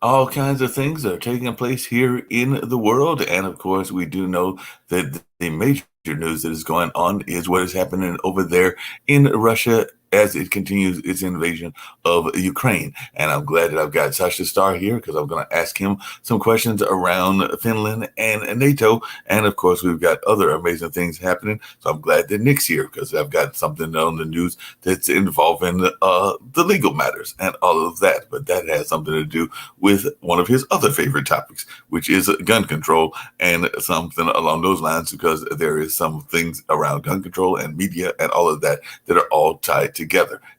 all kinds of things that are taking place here in the world. And of course, we do know that the major news that is going on is what is happening over there in Russia as it continues its invasion of Ukraine. And I'm glad that I've got Sasha Starr here because I'm going to ask him some questions around Finland and NATO. And of course, we've got other amazing things happening. So I'm glad that Nick's here because I've got something on the news that's involving the legal matters and all of that. But that has something to do with one of his other favorite topics, which is gun control and something along those lines, because there is some things around gun control and media and all of that that are all tied together.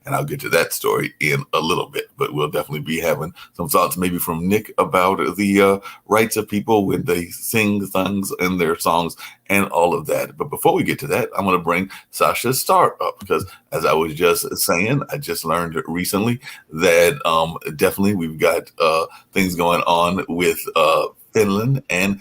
And I'll get to that story in a little bit, but we'll definitely be having some thoughts maybe from Nick about the rights of people when they sing songs in their songs and all of that. But before we get to that, I'm going to bring Sasha Starr up because, as I was just saying, I just learned recently that definitely we've got things going on with Finland and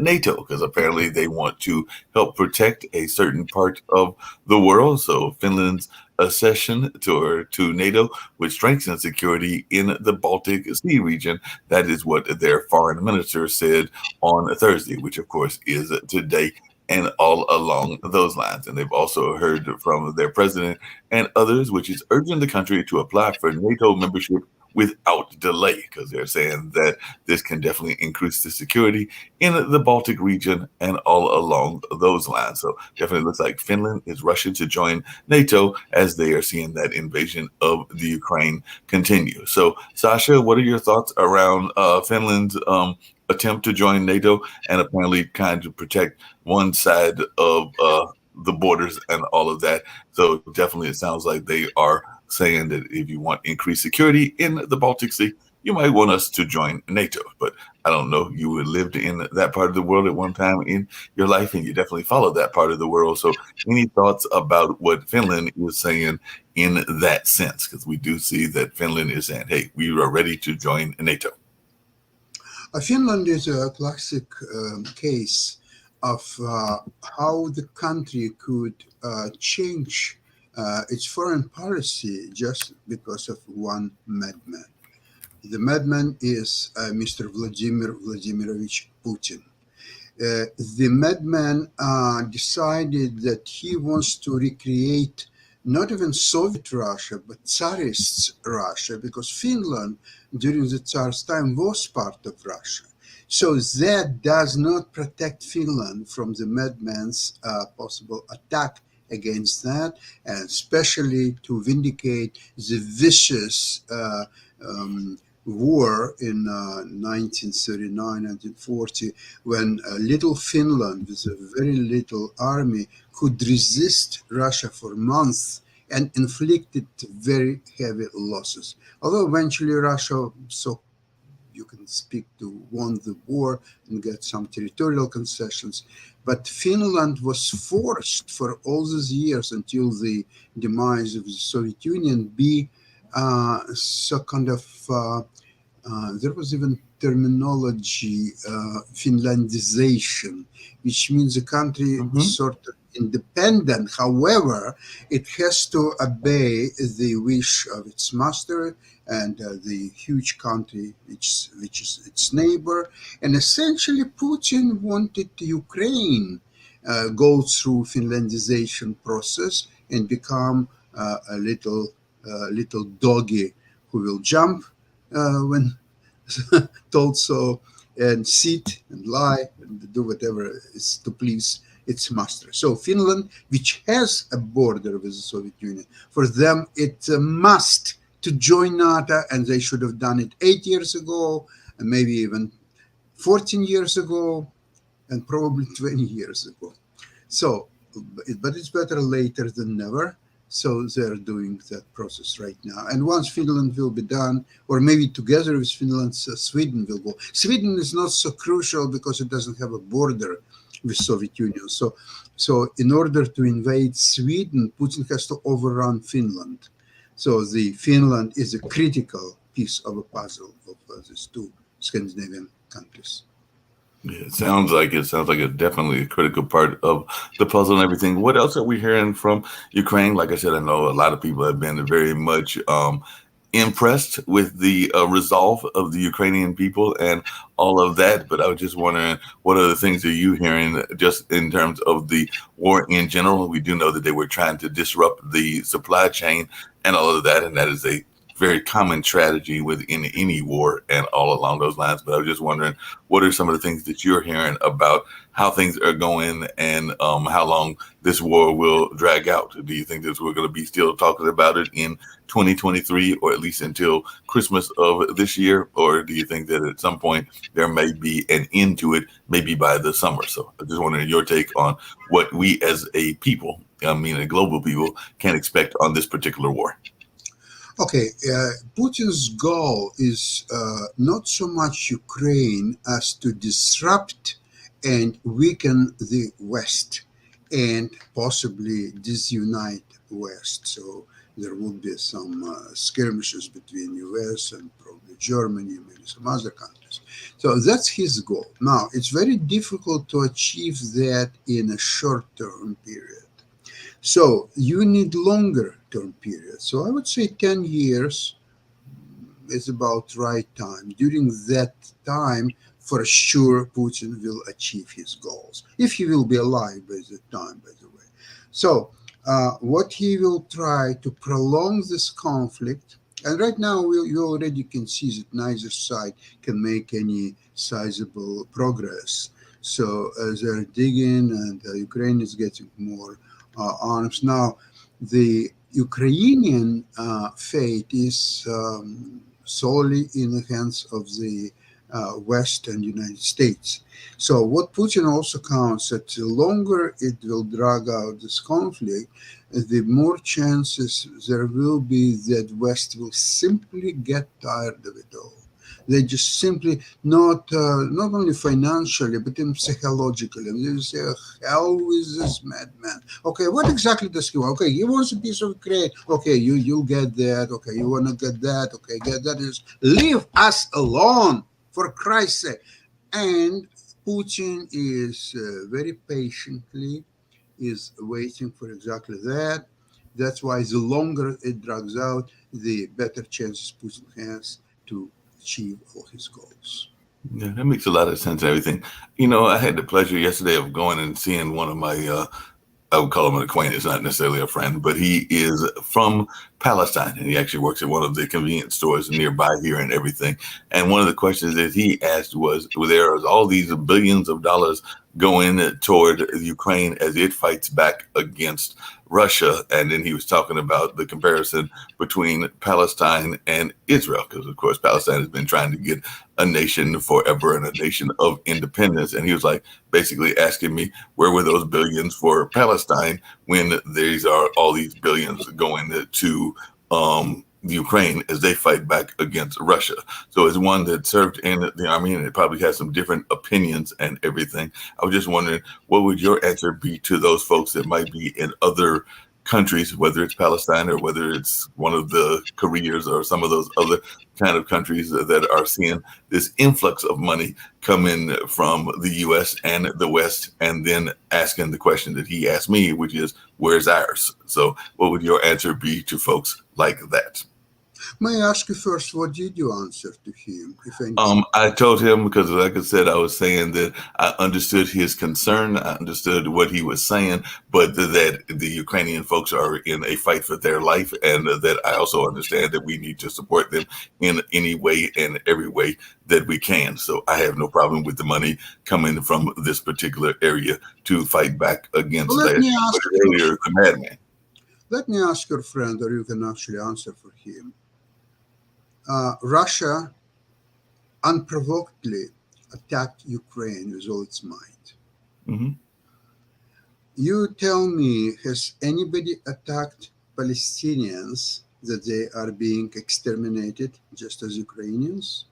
NATO, because apparently they want to help protect a certain part of the world. So Finland's accession to NATO would strengthen security in the Baltic Sea region. That is what their foreign minister said on Thursday, which of course is today, and all along those lines. And they've also heard from their president and others, which is urging the country to apply for NATO membership without delay, because they're saying that this can definitely increase the security in the Baltic region and all along those lines. So definitely looks like Finland is rushing to join NATO as they are seeing that invasion of the Ukraine continue. So Sasha, what are your thoughts around Finland's attempt to join NATO and apparently kind of protect one side of the borders and all of that? So definitely it sounds like they are saying that if you want increased security in the Baltic Sea, you might want us to join NATO. But I don't know, you lived in that part of the world at one time in your life, and you definitely followed that part of the world. So any thoughts about what Finland is saying in that sense? Because we do see that Finland is saying, hey, we are ready to join NATO. Finland is a classic case of how the country could change its foreign policy just because of one madman. The madman is Mr. Vladimir Vladimirovich Putin. The madman decided that he wants to recreate not even Soviet Russia, but Tsarist Russia, because Finland during the Tsar's time was part of Russia. So that does not protect Finland from the madman's possible attack against that, and especially to vindicate the vicious war in 1939, 1940, when little Finland with a very little army could resist Russia for months and inflicted very heavy losses. Although eventually Russia, so you can speak to, won the war and get some territorial concessions. But Finland was forced for all these years until the demise of the Soviet Union be so kind of there was even terminology, Finlandization, which means the country Mm-hmm. sort of independent. However, it has to obey the wish of its master and the huge country which is its neighbor. And essentially, Putin wanted Ukraine go through Finlandization process and become little doggy who will jump when told so, and sit and lie and do whatever is to please its master. So Finland, which has a border with the Soviet Union, for them it's a must to join NATO, and they should have done it 8 years ago, and maybe even 14 years ago, and probably 20 years ago. So, but it's better later than never. So they're doing that process right now. And once Finland will be done, or maybe together with Finland, Sweden will go. Sweden is not so crucial because it doesn't have a border with Soviet Union. So in order to invade Sweden, Putin has to overrun Finland. So the Finland is a critical piece of a puzzle of these two Scandinavian countries. Yeah, it sounds like it's definitely a critical part of the puzzle and everything. What else are we hearing from Ukraine? Like I said, I know a lot of people have been very much impressed with the resolve of the Ukrainian people and all of that. But I was just wondering, what other things are you hearing just in terms of the war in general? We do know that they were trying to disrupt the supply chain and all of that, and that is a very common strategy within any war and all along those lines. But I was just wondering, what are some of the things that you're hearing about how things are going and how long this war will drag out? Do you think that we're going to be still talking about it in 2023 or at least until Christmas of this year? Or do you think that at some point there may be an end to it, maybe by the summer? So I just wondering your take on what we as a people, I mean, a global people, can expect on this particular war. Okay, Putin's goal is not so much Ukraine as to disrupt and weaken the West and possibly disunite West. So there will be some skirmishes between US and probably Germany and maybe some other countries. So that's his goal. Now, it's very difficult to achieve that in a short-term period. So you need longer term periods. So I would say 10 years is about right time. During that time, for sure, Putin will achieve his goals, if he will be alive by that time, by the way. So what he will try to prolong this conflict, and right now you already can see that neither side can make any sizable progress. So they're digging, and Ukraine is getting more arms. Now, the Ukrainian fate is solely in the hands of the West and United States. So, what Putin also counts that the longer it will drag out this conflict, the more chances there will be that West will simply get tired of it all. They just simply not only financially but even psychologically. And they say, "Hell with this madman." Okay, what exactly does he want? Okay, he wants a piece of cake. Okay, you get that. Okay, you wanna get that. Okay, get that. Is leave us alone for Christ's sake. And Putin is very patiently is waiting for exactly that. That's why the longer it drags out, the better chances Putin has to achieve all his goals. Yeah, that makes a lot of sense. Everything, I had the pleasure yesterday of going and seeing one of my I would call him an acquaintance, not necessarily a friend, but he is from Palestine and he actually works at one of the convenience stores nearby here and everything. And one of the questions that he asked was, well, there is all these billions of dollars going toward Ukraine as it fights back against Russia. And then he was talking about the comparison between Palestine and Israel, because of course Palestine has been trying to get a nation forever and a nation of independence. And he was like basically asking me, where were those billions for Palestine when these are all these billions going to Ukraine as they fight back against Russia? So as one that served in the army and it probably has some different opinions and everything, I was just wondering, what would your answer be to those folks that might be in other countries, whether it's Palestine or whether it's one of the Koreas or some of those other kind of countries that are seeing this influx of money come in from the US and the West, and then asking the question that he asked me, which is, where's ours? So what would your answer be to folks like that? May I ask you first, what did you answer to him, if anything? I told him because, like I said, I was saying that I understood his concern. I understood what he was saying, but that the Ukrainian folks are in a fight for their life, and that I also understand that we need to support them in any way and every way that we can. So I have no problem with the money coming from this particular area to fight back Well, against that. But earlier, the madman. let me ask your friend, or you can actually answer for him. Russia unprovokedly attacked Ukraine with all its might. Hmm. You tell me, has anybody attacked Palestinians that they are being exterminated just as Ukrainians?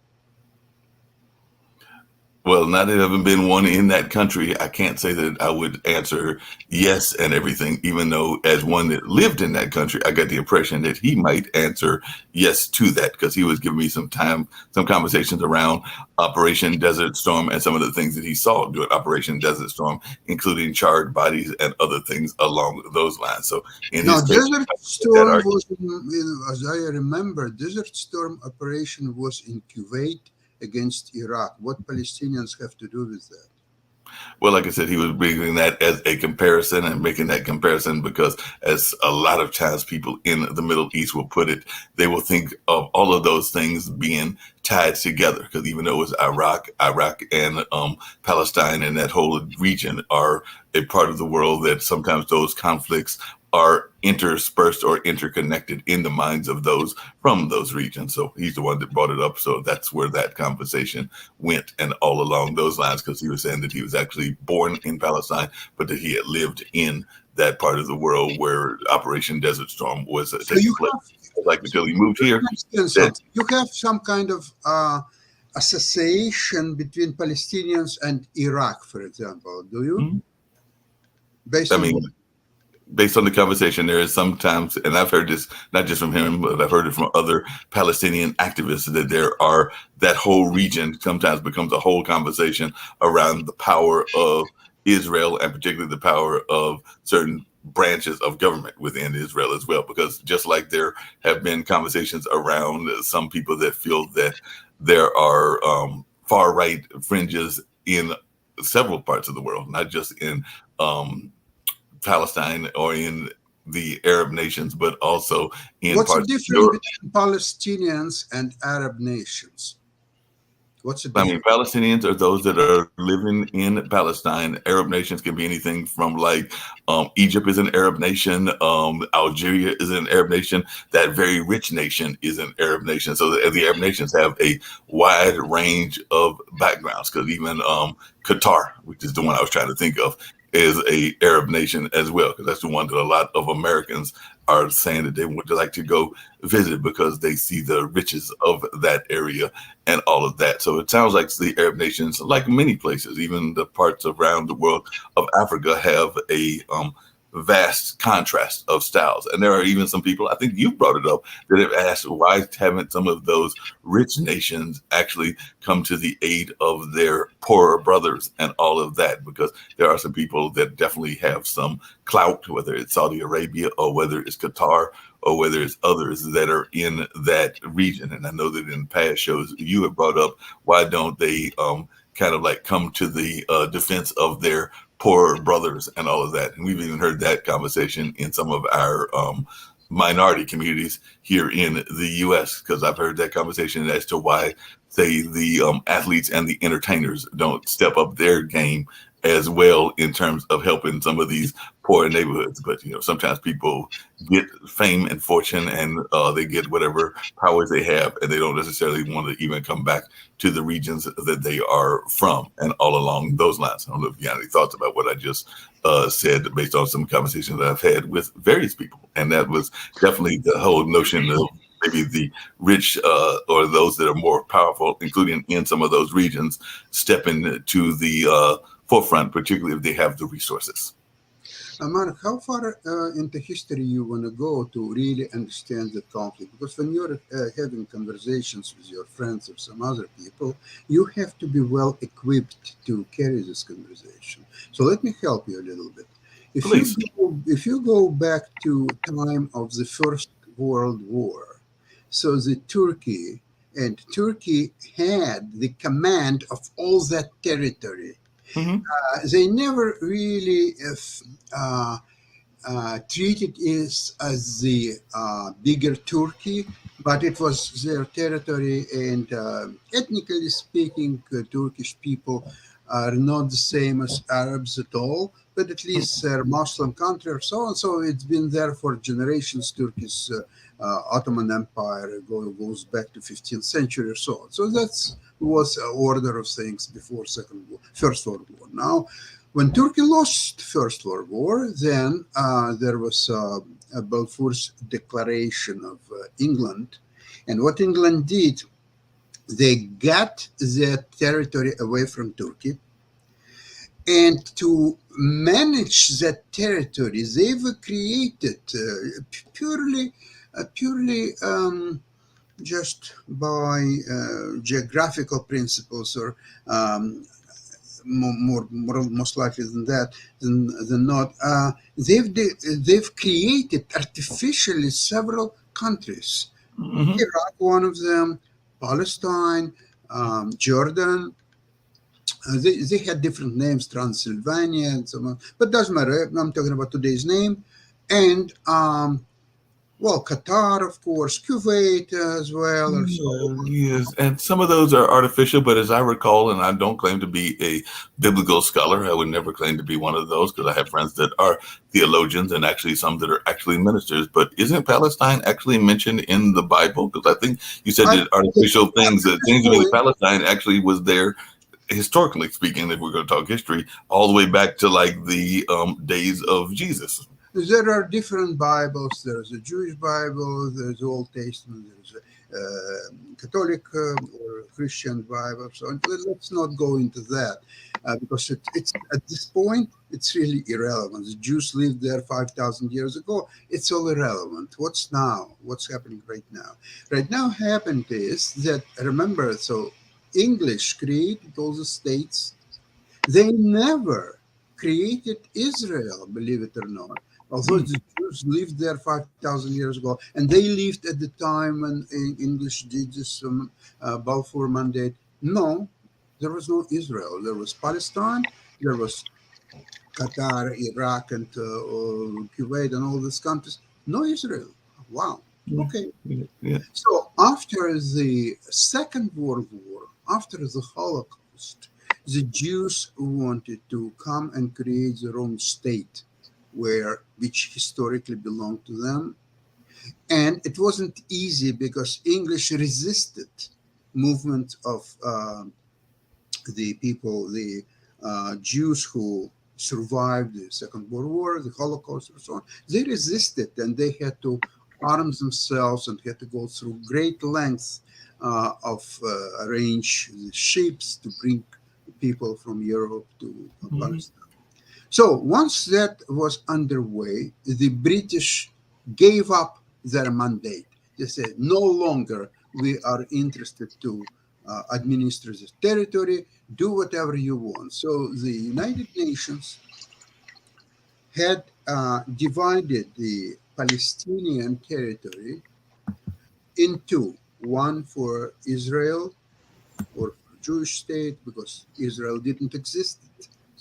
Well, not having been one in that country, I can't say that I would answer yes and everything, even though as one that lived in that country, I got the impression that he might answer yes to that because he was giving me some time, some conversations around Operation Desert Storm and some of the things that he saw during Operation Desert Storm, including charred bodies and other things along those lines. So in Now, his statement, Desert that Storm argument. was, as I remember, Desert Storm operation was in Kuwait against Iraq. What Palestinians have to do with that? Well, like I said, he was bringing that as a comparison and making that comparison because, as a lot of times people in the Middle East will put it, they will think of all of those things being tied together. Because even though it's Iraq, and Palestine and that whole region are a part of the world, that sometimes those conflicts are interspersed or interconnected in the minds of those from those regions. So he's the one that brought it up. So that's where that conversation went and all along those lines, because he was saying that he was actually born in Palestine, but that he had lived in that part of the world where Operation Desert Storm was So taking you place. have, Like so until he moved let here, me understand that something. You have some kind of association between Palestinians and Iraq, for example, do you? mhm. Based I on mean, what? based on the conversation, there is sometimes, and I've heard this not just from him, but I've heard it from other Palestinian activists, that there are that whole region sometimes becomes a whole conversation around the power of Israel and particularly the power of certain branches of government within Israel as well. Because just like there have been conversations around some people that feel that there are far right fringes in several parts of the world, not just in um, Palestine or in the Arab nations, but also in What's the parts of difference Europe. between Palestinians and Arab nations? What's the I mean, difference? Palestinians are those that are living in Palestine. Arab nations can be anything from like Egypt is an Arab nation, Algeria is an Arab nation. That very rich nation is an Arab nation. So the Arab nations have a wide range of backgrounds. Because even Qatar, which is the one I was trying to think of, is a Arab nation as well. Because that's the one that a lot of Americans are saying that they would like to go visit because they see the riches of that area and all of that. So it sounds like the Arab nations, like many places, even the parts around the world of Africa, have a vast contrast of styles. And there are even some people, I think you brought it up, that have asked why haven't some of those rich nations actually come to the aid of their poorer brothers and all of that? Because there are some people that definitely have some clout, whether it's Saudi Arabia or whether it's Qatar or whether it's others that are in that region. And I know that in past shows you have brought up, why don't they kind of like come to the defense of their poor brothers and all of that? And we've even heard that conversation in some of our minority communities here in the U.S. because I've heard that conversation as to why, say, the athletes and the entertainers don't step up their game as well in terms of helping some of these poor neighborhoods. But sometimes people get fame and fortune, and they get whatever powers they have, and they don't necessarily want to even come back to the regions that they are from, and all along those lines. I don't know if you have any thoughts about what I just said based on some conversations that I've had with various people, and that was definitely the whole notion of maybe the rich or those that are more powerful, including in some of those regions, stepping to the forefront, particularly if they have the resources. Mark, how far into history you want to go to really understand the conflict? Because when you're having conversations with your friends or some other people, you have to be well equipped to carry this conversation. So let me help you a little bit. Please. If you go back to time of the First World War, so the Turkey had the command of all that territory. Hmm. They never really uh, treated it as the bigger Turkey, but it was their territory. And ethnically speaking, Turkish people are not the same as Arabs at all, but at least they're Muslim country or so on. So it's been there for generations. Turkish Ottoman Empire goes back to 15th century or so on. So that's was an order of things before First World War. Now, when Turkey lost First World War, then there was a Balfour's Declaration of England, and what England did, They got their territory away from Turkey, and to manage that territory, they've created purely just by geographical principles, or um, most likely than that than not. They've created artificially several countries. Hmm. Iraq, one of them, Palestine, Jordan. They had different names, Transylvania and so on, but doesn't matter. I'm talking about today's name, and well, Qatar, of course, Kuwait as well, or so. Yeah, yes, and some of those are artificial, but as I recall, and I don't claim to be a biblical scholar, I would never claim to be one of those because I have friends that are theologians and actually some that are actually ministers. But isn't Palestine actually mentioned in the Bible? Because I think you said I, that at artificial things, that this things to make point, Palestine actually was there historically speaking, if we're going to talk history, all the way back to like the days of Jesus. there are different Bibles. There's a Jewish Bible, there's Old Testament, there's a Catholic or Christian Bible. So let's not go into that because it's at this point it's really irrelevant. The Jews lived there 5,000 years ago. It's all irrelevant. What's now? What's happening right now? Right now, happened is that remember. So English created all the states. They never created Israel, believe it or not. Although Mm. the Jews lived there 5,000 years ago, and they lived at the time when English did this Balfour Mandate. No, there was no Israel. There was Palestine, there was Qatar, Iraq, and Kuwait, and all these countries. No Israel. Wow. Yeah, Okay. yeah, yeah. So after the Second World War, after the Holocaust, the Jews wanted to come and create their own state, which historically belonged to them, and it wasn't easy because English resisted movement of the people, the Jews who survived the Second World War, the Holocaust, and so on. They resisted, and they had to arm themselves and had to go through great lengths of arrange the ships to bring people from Europe to Mhm. Palestine. So once that was underway, the British gave up their mandate. They said, no longer we are interested to administer this territory, do whatever you want. So the United Nations had divided the Palestinian territory into one for Israel or Jewish state because Israel didn't exist.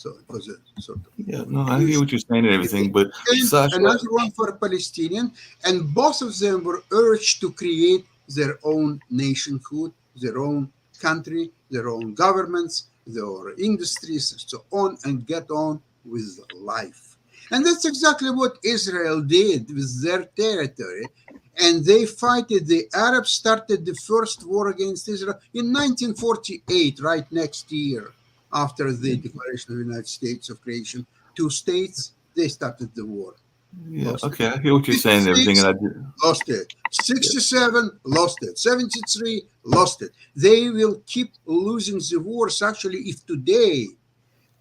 So it was a sort of Yeah, no, I hear Jewish what you're saying and everything, but and Sasha, another one for Palestinian, and both of them were urged to create their own nationhood, their own country, their own governments, their industries, and so on, and get on with life. And that's exactly what Israel did with their territory. And they fight it. The Arabs started the first war against Israel in 1948, right next year after the Declaration of the United States of creation. Two states, they started the war, yeah, lost it. okay, I hear what you're saying and everything, and 56, I do. lost it. Yeah. 67, lost it. 73, lost it. They will keep losing the wars. Actually, if today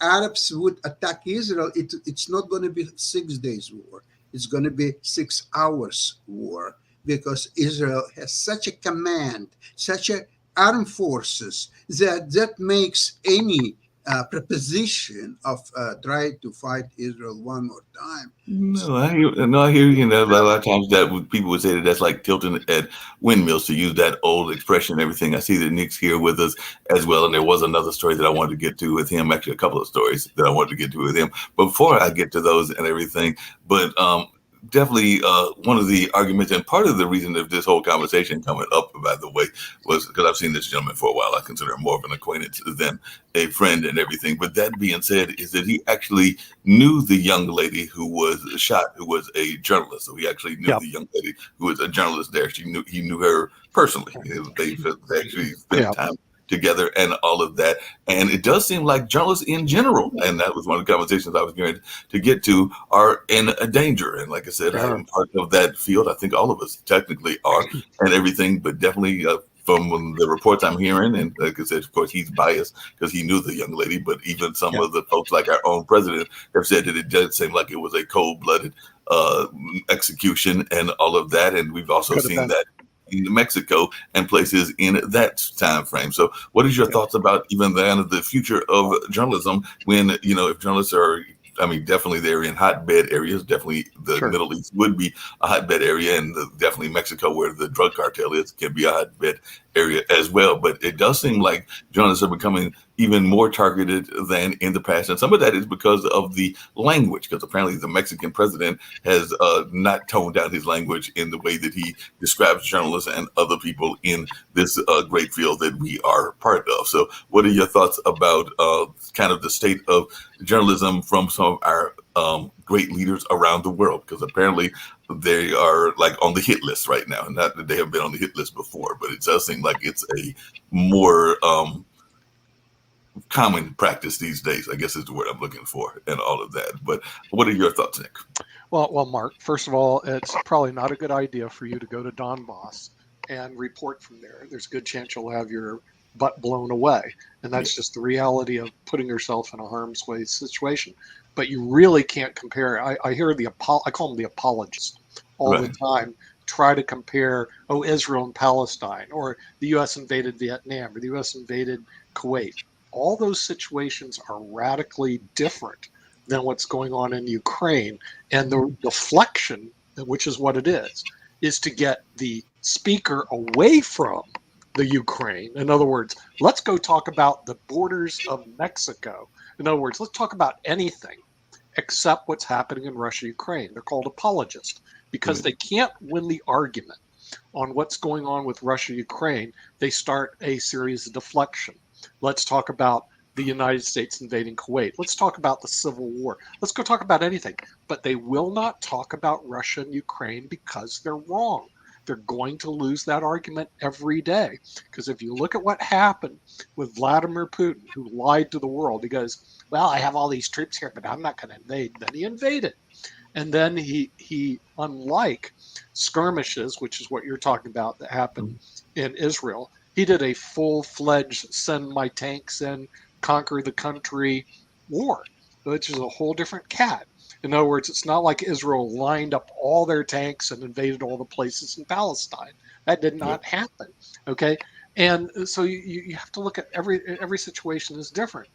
Arabs would attack Israel, it's not going to be 6 days war. It's going to be 6 hours war because Israel has such a command, such a armed forces that makes any preposition of trying to fight Israel one more time. So, No, I hear you. A lot of times that people would say that that's like tilting at windmills to use that old expression and everything. I see that Nick's here with us as well, and there was another story that I wanted to get to with him. Actually, a couple of stories that I wanted to get to with him. But before I get to those and everything, but definitely one of the arguments and part of the reason of this whole conversation coming up, by the way, was because I've seen this gentleman for a while. I consider him more of an acquaintance than a friend and everything. But that being said, is that he actually knew the young lady who was shot, who was a journalist. So he actually knew Yeah, the young lady who was a journalist there. He knew her personally. They actually spent yeah, time together and all of that. And it does seem like journalists in general, and that was one of the conversations I was going to get to, are in a danger. And like I said, sure. I'm part of that field. I think all of us technically are and everything, but definitely from the reports I'm hearing, and like I said, of course, he's biased because he knew the young lady, but even some Yeah. of the folks like our own president have said that it does seem like it was a cold-blooded uh, execution and all of that. And we've also Could have seen been. that in Mexico and places in that time frame. So what is your Yeah. thoughts about even the future of journalism when, if journalists are, I mean, definitely they're in hotbed areas. Definitely the Sure. Middle East would be a hotbed area, and definitely Mexico, where the drug cartel is, can be a hotbed area as well. But it does seem like journalists are becoming even more targeted than in the past. And some of that is because of the language, because apparently the Mexican president has not toned down his language in the way that he describes journalists and other people in this great field that we are part of. So what are your thoughts about kind of the state of journalism from some of our great leaders around the world? Because apparently they are like on the hit list right now. Not that they have been on the hit list before, but it does seem like it's a more common practice these days, I guess is the word I'm looking for, and all of that. But what are your thoughts, Nick? Well, Mark, first of all, it's probably not a good idea for you to go to Donbass and report from there. There's a good chance you'll have your butt blown away. And Yeah. that's just the reality of putting yourself in a harm's way situation. But you really can't compare. I hear I call them the apologists all the Right. time, try to compare, Israel and Palestine, or the U.S. invaded Vietnam, or the U.S. invaded Kuwait. All those situations are radically different than what's going on in Ukraine. And the deflection, which is what it is to get the speaker away from the Ukraine. In other words, let's go talk about the borders of Mexico. In other words, let's talk about anything except what's happening in Russia, Ukraine. They're called apologists because they can't win the argument on what's going on with Russia, Ukraine. They start a series of deflection. Let's talk about the United States invading Kuwait. Let's talk about the Civil War. Let's go talk about anything. But they will not talk about Russia and Ukraine because they're wrong. They're going to lose that argument every day. Because if you look at what happened with Vladimir Putin, who lied to the world, he goes, well, I have all these troops here, but I'm not going to invade. Then he invaded. And then he, unlike skirmishes, which is what you're talking about that happened in Israel, he did a full-fledged send my tanks in, conquer the country war, which is a whole different cat. In other words, it's not like Israel lined up all their tanks and invaded all the places in Palestine. That did Yeah. not happen. Okay, and so you have to look at every situation is different.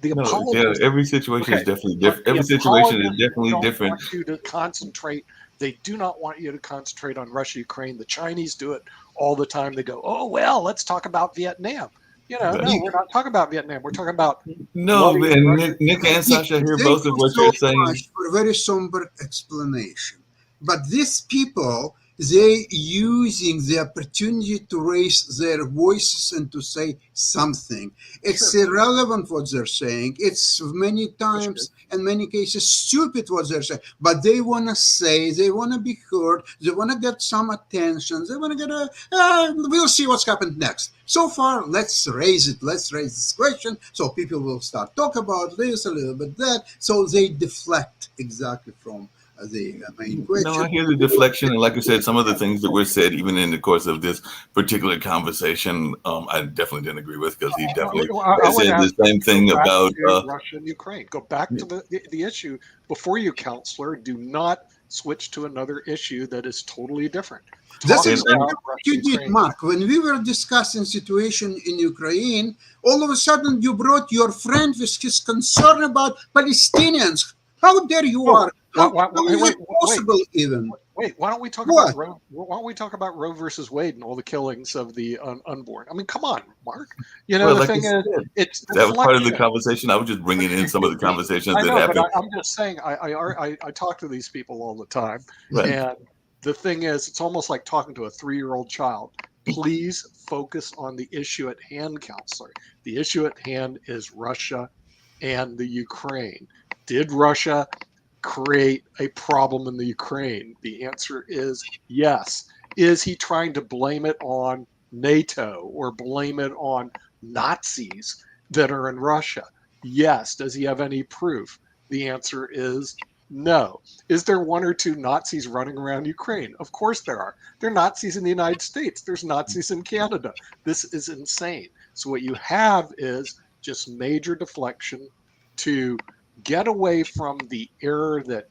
The No, yeah, apologists, every situation is okay, definitely but different. the Every situation is apologists definitely don't different. want you to concentrate. They do not want you to concentrate on Russia, Ukraine. The Chinese do it all the time. They go, oh, well, let's talk about Vietnam. Right. No, we're not talking about Vietnam. We're talking about No, bloody and Russia, Nick Ukraine. and Sasha hear Thank both of you what so you're saying. much for a very somber explanation. But these people, they using the opportunity to raise their voices and to say something. It's Sure, irrelevant what they're saying. It's many that's good. times, in many cases, stupid what they're saying. But they want to say, they want to be heard, they want to get some attention, they want to get we'll see what's happened next. So far, let's raise it. Let's raise this question so people will start talk about this, a little bit that. So they deflect exactly from the main No, question. I hear the deflection, and like I said, some of the things that were said, even in the course of this particular conversation, I definitely didn't agree with because he definitely I has would said the ask same you to go thing back about. to Russia and Ukraine. Go back to the issue before you, counselor. Do not switch to another issue that is totally different. That's Talk exactly And about what Russia, you did, Ukraine. Mark. When we were discussing situation in Ukraine, all of a sudden you brought your friend with his concern about Palestinians. How dare you Oh, are? How is wait, it possible even? wait. Why don't we talk about What? Roe? Why don't we talk about Roe versus Wade and all the killings of the unborn? I mean, come on, Mark. You know well, the like I thing is, said, it's that was part of the deflection. conversation. I was just bringing in some of the conversations I that know, but happened. I'm just saying. I talk to these people all the time, Right. and the thing is, it's almost like talking to a 3-year-old child. Please focus on the issue at hand, counselor. The issue at hand is Russia and the Ukraine. Did Russia create a problem in the Ukraine? The answer is yes. Is he trying to blame it on NATO or blame it on Nazis that are in Russia? Yes. Does he have any proof? The answer is No. Is there one or two Nazis running around Ukraine? Of course there are. There are Nazis in the United States. There's Nazis in Canada. This is insane. So what you have is just major deflection to get away from the error that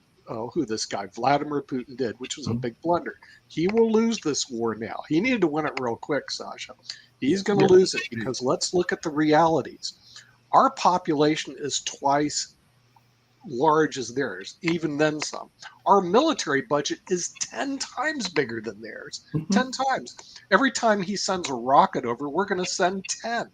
who this guy Vladimir Putin did, which was a big blunder. He will lose this war now. He needed to win it real quick, Sasha. He's going to lose it because let's look at the realities. Our population is twice large as theirs, even then some. Our military budget is 10 times bigger than theirs. 10 times. Every time he sends a rocket over, we're going to send 10.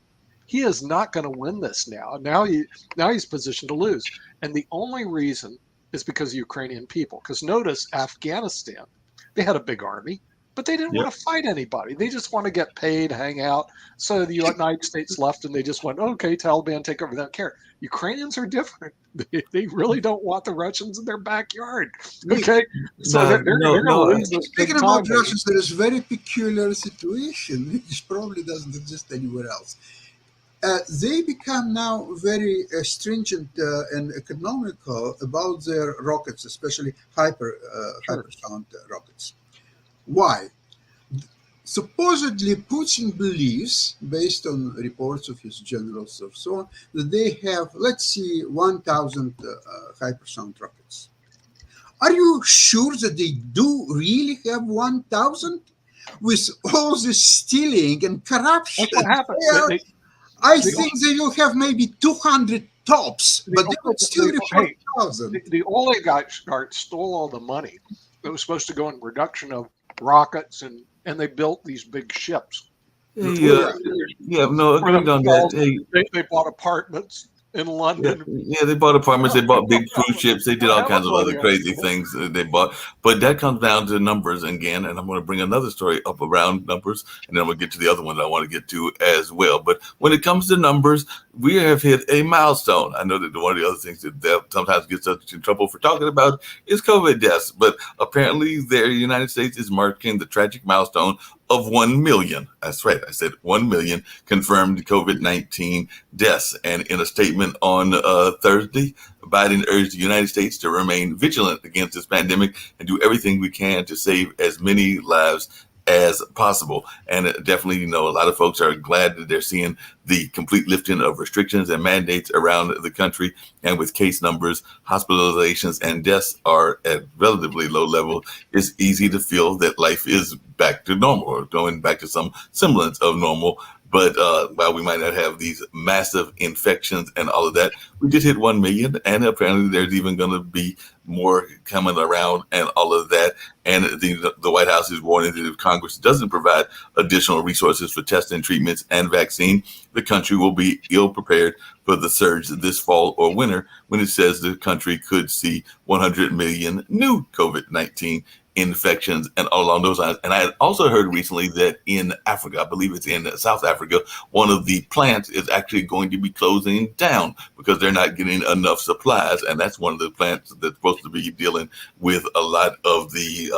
He is not going to win this now. Now he's positioned to lose. And the only reason is because of Ukrainian people. Because notice Afghanistan, they had a big army, but they didn't want to fight anybody. They just want to get paid, hang out. So the United States left and they just went, okay, Taliban, take over. They don't care. Ukrainians are different. They really don't want the Russians in their backyard. Okay? So they're going to lose this big Speaking about Russians, there is a very peculiar situation which probably doesn't exist anywhere else. They become now very stringent and economical about their rockets, especially hypersonic rockets. Why? Supposedly, Putin believes, based on reports of his generals or so on, that they have, let's see, 1,000 hypersonic rockets. Are you sure that they do really have 1,000? With all this stealing and corruption, that's what happened. I think they will have maybe 200 tops, but they would still report 1,000. The oligarchs stole all the money that was supposed to go in production of rockets, and they built these big ships. Agreed on that. They bought apartments in London. They bought apartments. They bought big cruise ships. They did all kinds of other crazy things that they bought. But that comes down to numbers again. And I'm going to bring another story up around numbers, and then we'll get to the other one that I want to get to as well. But when it comes to numbers, we have hit a milestone. I know that one of the other things that sometimes gets us in trouble for talking about is COVID deaths. But apparently, the United States is marking the tragic milestone of 1 million. That's right. I said 1 million confirmed COVID-19 deaths. And in a statement on Thursday, Biden urged the United States to remain vigilant against this pandemic and do everything we can to save as many lives as possible. And definitely, a lot of folks are glad that they're seeing the complete lifting of restrictions and mandates around the country. And with case numbers, hospitalizations, and deaths are at relatively low level, it's easy to feel that life is back to normal or going back to some semblance of normal. But while we might not have these massive infections and all of that, we did hit 1 million, and apparently there's even going to be more coming around and all of that. And the White House is warning that if Congress doesn't provide additional resources for testing, treatments, and vaccine, the country will be ill prepared for the surge this fall or winter, when it says the country could see 100 million new COVID-19 infections and all along those lines. And I had also heard recently that in Africa, I believe it's in South Africa, one of the plants is actually going to be closing down because they're not getting enough supplies. And that's one of the plants that's supposed to be dealing with a lot of the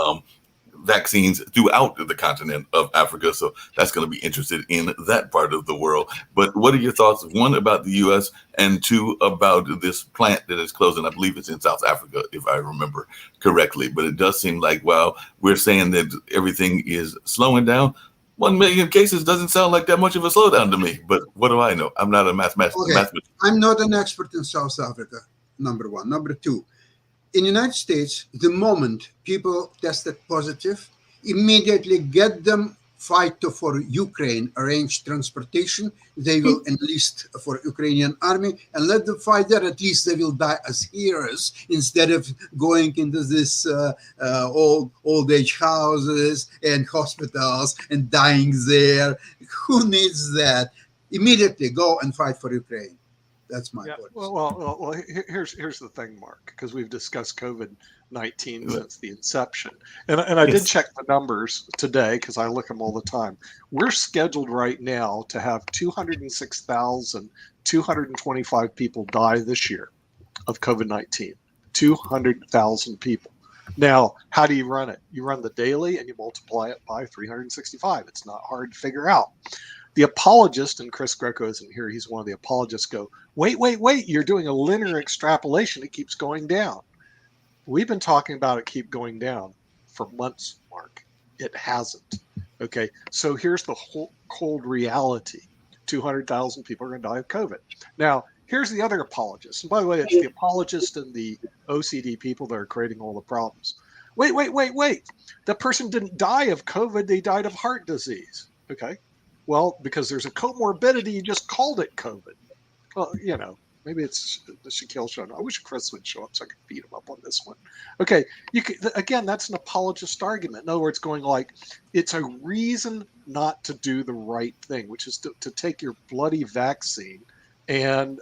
vaccines throughout the continent of Africa. So that's going to be interested in that part of the world. But what are your thoughts, one, about the U.S., and two, about this plant that is closing? I believe it's in South Africa, if I remember correctly. But it does seem like, while we're saying that everything is slowing down, 1 million cases doesn't sound like that much of a slowdown to me. But what do I know? I'm not a mathematician. I'm not an expert in South Africa, number one. Number two, in the United States, the moment people tested positive, immediately get them, fight for Ukraine, arrange transportation. They will enlist for Ukrainian army and let them fight there. At least they will die as heroes instead of going into this old age houses and hospitals and dying there. Who needs that? Immediately go and fight for Ukraine. That's my point. Well, here's the thing, Mark, because we've discussed COVID-19 since the inception. And I did check the numbers today because I look them all the time. We're scheduled right now to have 206,225 people die this year of COVID-19. 200,000 people. Now, how do you run it? You run the daily and you multiply it by 365. It's not hard to figure out. The apologist, and Chris Greco isn't here, he's one of the apologists, go, wait, you're doing a linear extrapolation. It keeps going down. We've been talking about it keep going down for months, Mark. It hasn't. Okay, so here's the whole cold reality: 200,000 people are going to die of COVID. Now, here's the other apologists. And by the way, it's the apologists and the OCD people that are creating all the problems. Wait. That person didn't die of COVID, they died of heart disease. Okay, well, because there's a comorbidity, you just called it COVID. Well, maybe it's the Shaquille show. I wish Chris would show up so I could beat him up on this one. Okay, again, that's an apologist argument. In other words, going like, it's a reason not to do the right thing, which is to take your bloody vaccine and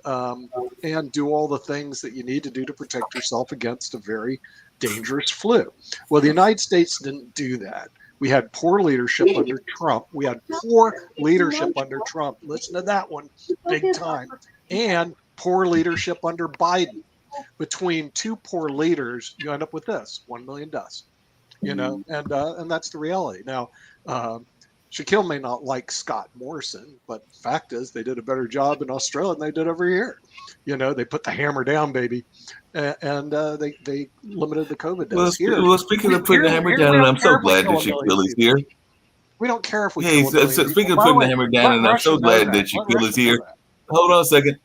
do all the things that you need to do to protect yourself against a very dangerous flu. Well, the United States didn't do that. We had poor leadership under Trump. Listen to that one, big time. And poor leadership under Biden. Between two poor leaders, you end up with this 1 million deaths. And that's the reality. Now, Shaquille may not like Scott Morrison, but the fact is they did a better job in Australia than they did over here. They put the hammer down, baby, and they limited the COVID deaths here. Well, speaking of putting the hammer down, and I'm so glad that Shaquille is here. We don't care if we Hey, kill a million speaking people. of putting the hammer down, and I'm so glad that Shaquille is here. Hold on a second.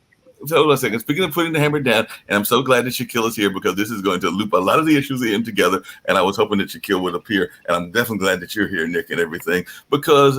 Speaking of putting the hammer down, and I'm so glad that Shaquille is here because this is going to loop a lot of the issues in together. And I was hoping that Shaquille would appear. And I'm definitely glad that you're here, Nick, and everything. Because,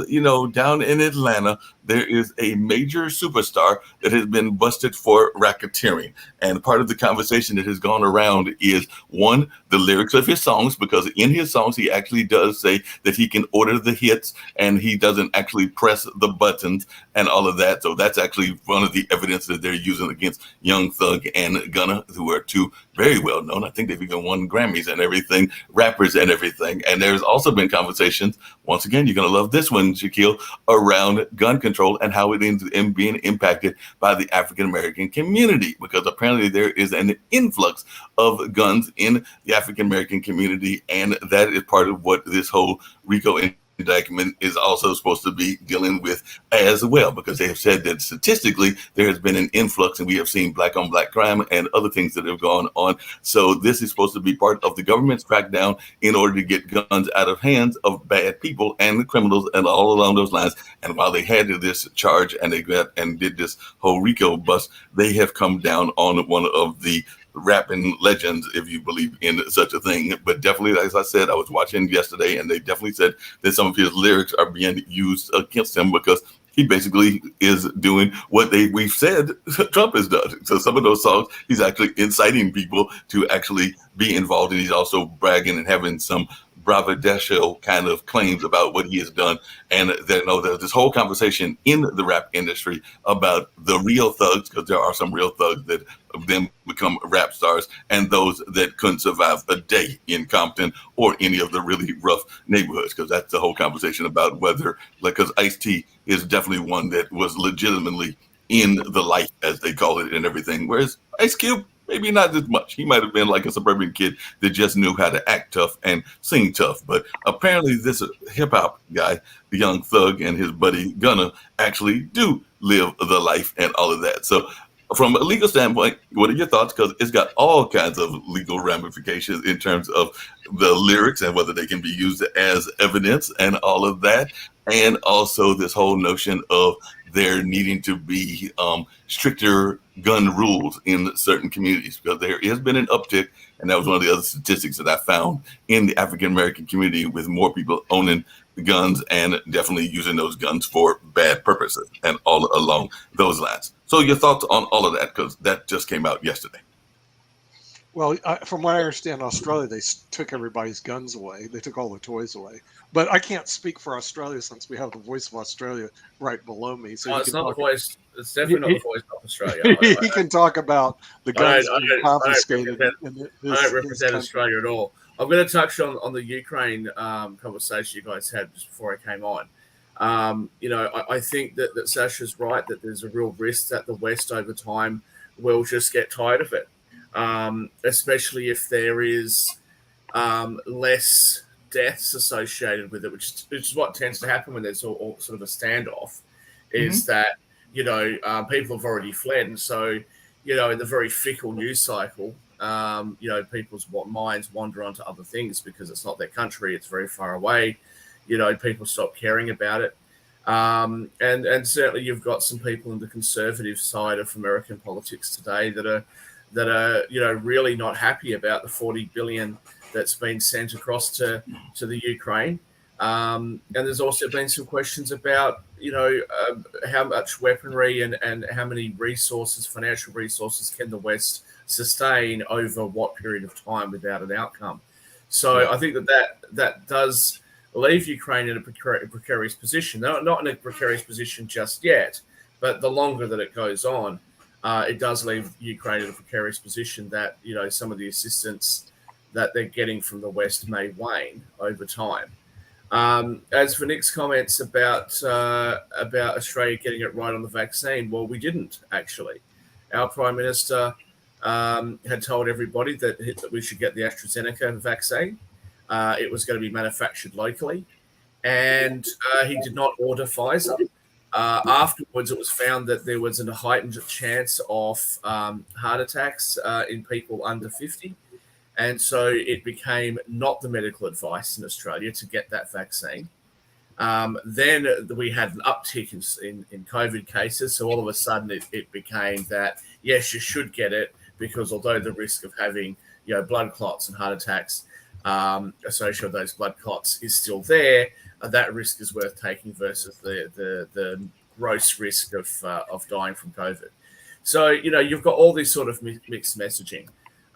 down in Atlanta, there is a major superstar that has been busted for racketeering. And part of the conversation that has gone around is, one, the lyrics of his songs, because in his songs, he actually does say that he can order the hits and he doesn't actually press the buttons and all of that. So that's actually one of the evidence that they're using against Young Thug and Gunna, who are two very well known. I think they've even won Grammys and everything, rappers and everything. And there's also been conversations, once again, you're going to love this one, Shaquille, around gun control and how it ends up being impacted by the African-American community, because apparently there is an influx of guns in the African-American community. And that is part of what this whole RICO indictment is also supposed to be dealing with as well, because they have said that statistically there has been an influx and we have seen black on black crime and other things that have gone on. So this is supposed to be part of the government's crackdown in order to get guns out of hands of bad people and criminals and all along those lines. And while they had this charge and they got and did this whole RICO bust, they have come down on one of the rapping legends, if you believe in such a thing. But definitely, as I said, I was watching yesterday and they definitely said that some of his lyrics are being used against him because he basically is doing what we've said Trump has done. So some of those songs, he's actually inciting people to actually be involved, and he's also bragging and having some bravadocio kind of claims about what he has done. And there's this whole conversation in the rap industry about the real thugs, because there are some real thugs that then become rap stars, and those that couldn't survive a day in Compton or any of the really rough neighborhoods, because that's the whole conversation about whether, because Ice-T is definitely one that was legitimately in the life, as they call it, and everything, whereas Ice Cube, maybe not as much. He might have been like a suburban kid that just knew how to act tough and sing tough. But apparently this hip hop guy, the Young Thug, and his buddy Gunna actually do live the life and all of that. So from a legal standpoint, what are your thoughts? Because it's got all kinds of legal ramifications in terms of the lyrics and whether they can be used as evidence and all of that. And also this whole notion of there needing to be stricter gun rules in certain communities, because there has been an uptick, and that was one of the other statistics that I found in the African American community, with more people owning guns and definitely using those guns for bad purposes and all along those lines. So your thoughts on all of that, because that just came out yesterday. Well, from what I understand, Australia, they took everybody's guns away. They took all the toys away. But I can't speak for Australia since we have the voice of Australia right below me. So it's not the voice. It's definitely not the voice of Australia. He can talk about the guns being confiscated. I don't represent Australia at all. I'm going to touch on the Ukraine conversation you guys had just before I came on. I think that Sasha's right, that there's a real risk that the West over time will just get tired of it. Especially if there is less deaths associated with it, which is what tends to happen when there's all sort of a standoff, is that, people have already fled. And so, in the very fickle news cycle, people's minds wander onto other things because it's not their country. It's very far away. People stop caring about it. And certainly you've got some people in the conservative side of American politics today that are really not happy about the 40 billion that's been sent across to the Ukraine. And there's also been some questions about, how much weaponry and how many resources, financial resources, can the West sustain over what period of time without an outcome. So I think that does leave Ukraine in a precarious position. They're not in a precarious position just yet, but the longer that it goes on, it does leave Ukraine in a precarious position that, some of the assistance that they're getting from the West may wane over time. As for Nick's comments about Australia getting it right on the vaccine, well, we didn't actually. Our Prime Minister had told everybody that we should get the AstraZeneca vaccine. It was going to be manufactured locally, and he did not order Pfizer. Afterwards, it was found that there was a heightened chance of heart attacks in people under 50. And so it became not the medical advice in Australia to get that vaccine. Then we had an uptick in COVID cases. So all of a sudden it became that, yes, you should get it, because although the risk of having blood clots and heart attacks associated with those blood clots is still there, that risk is worth taking versus the gross risk of dying from COVID. So, you've got all this sort of mixed messaging.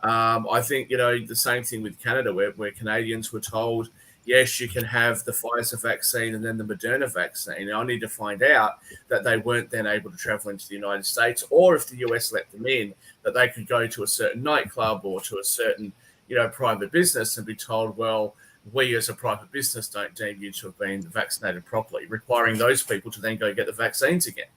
I think, the same thing with Canada, where Canadians were told, yes, you can have the Pfizer vaccine and then the Moderna vaccine. And I need to find out that they weren't then able to travel into the United States, or if the US let them in, that they could go to a certain nightclub or to a certain, private business and be told, well, we as a private business don't deem you to have been vaccinated properly, requiring those people to then go get the vaccines again.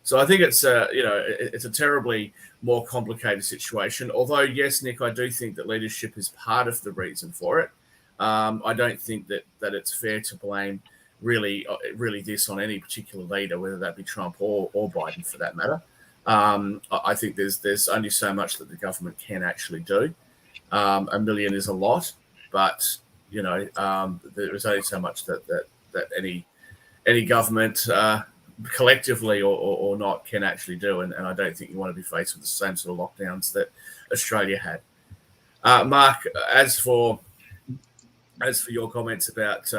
So I think it's a terribly more complicated situation. Although, yes, Nick, I do think that leadership is part of the reason for it. I don't think that it's fair to blame really this on any particular leader, whether that be Trump or Biden for that matter. I think there's only so much that the government can actually do. $1 million is a lot, but there is only so much that any government collectively or not can actually do, and I don't think you want to be faced with the same sort of lockdowns that Australia had. Mark, as for your comments about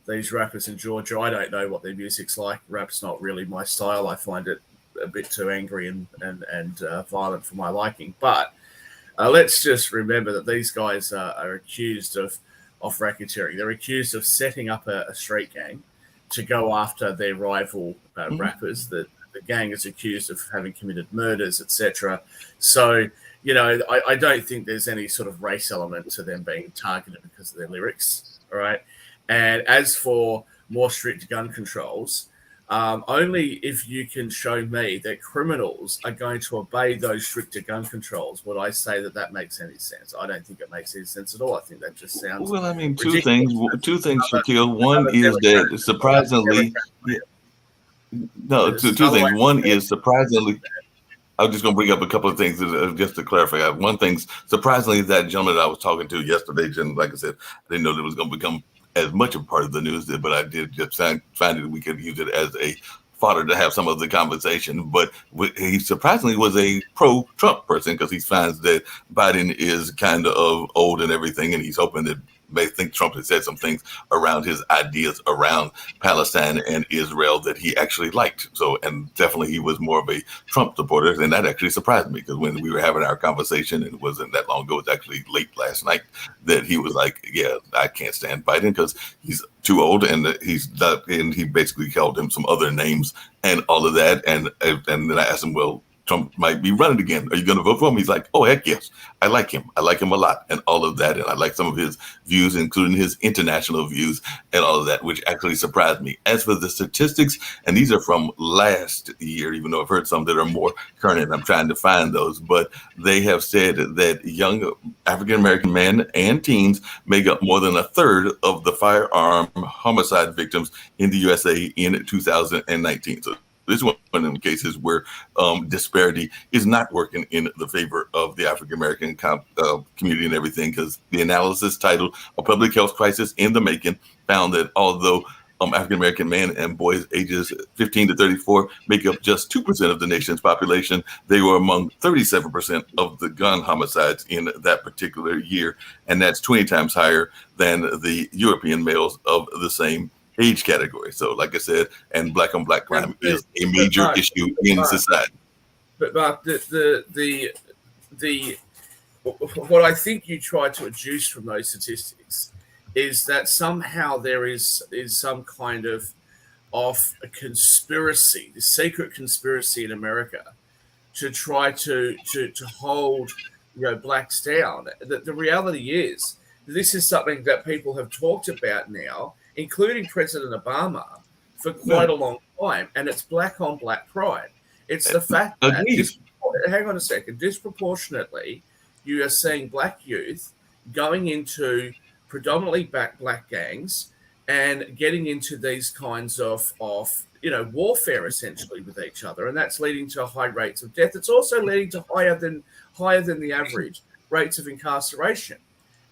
these rappers in Georgia, I don't know what their music's like. Rap's not really my style. I find it a bit too angry and violent for my liking. But let's just remember that these guys are accused of racketeering. They're accused of setting up a street gang to go after their rival rappers. The gang is accused of having committed murders, etc. So, I don't think there's any sort of race element to them being targeted because of their lyrics, all right? And as for more strict gun controls, only if you can show me that criminals are going to obey those stricter gun controls would I say that makes any sense. I don't think it makes any sense at all. I think that just sounds well. I mean, ridiculous. two things, Shaquille. One is that surprisingly, two things. One is surprisingly. I was just going to bring up a couple of things just to clarify. One thing, surprisingly, that gentleman that I was talking to yesterday, and like I said, I didn't know that it was going to become as much a part of the news, but I did just find it we could use it as a fodder to have some of the conversation. But he surprisingly was a pro-Trump person, because he finds that Biden is kind of old and everything, and he's hoping that they think Trump has said some things around his ideas around Palestine and Israel that he actually liked. So, and definitely he was more of a Trump supporter, and that actually surprised me, because when we were having our conversation, and it wasn't that long ago, it was actually late last night, that he was like, yeah, I can't stand Biden because he's too old, and and he basically called him some other names and all of that. And then I asked him, well, Trump might be running again. Are you going to vote for him? He's like, oh, heck yes. I like him. I like him a lot, and all of that. And I like some of his views, including his international views and all of that, which actually surprised me. As for the statistics, and these are from last year, even though I've heard some that are more current, and I'm trying to find those, but they have said that young African-American men and teens make up more than a third of the firearm homicide victims in the USA in 2019. So this is one of them cases where disparity is not working in the favor of the African American community and everything, because the analysis titled "A Public Health Crisis in the Making" found that although African American men and boys ages 15 to 34 make up just 2% of the nation's population, they were among 37% of the gun homicides in that particular year. And that's 20 times higher than the European males of the same age category. So, like I said, and black on black crime is a major issue in society. But Mark, the what I think you try to adduce from those statistics is that somehow there is some kind of a conspiracy, the secret conspiracy in America to try to hold blacks down. The reality is this is something that people have talked about now, including President Obama, for quite a long time, and it's black on black crime. It's the fact that hang on a second, disproportionately, you are seeing black youth going into predominantly black gangs and getting into these kinds of warfare essentially with each other, and that's leading to high rates of death. It's also leading to higher than the average rates of incarceration.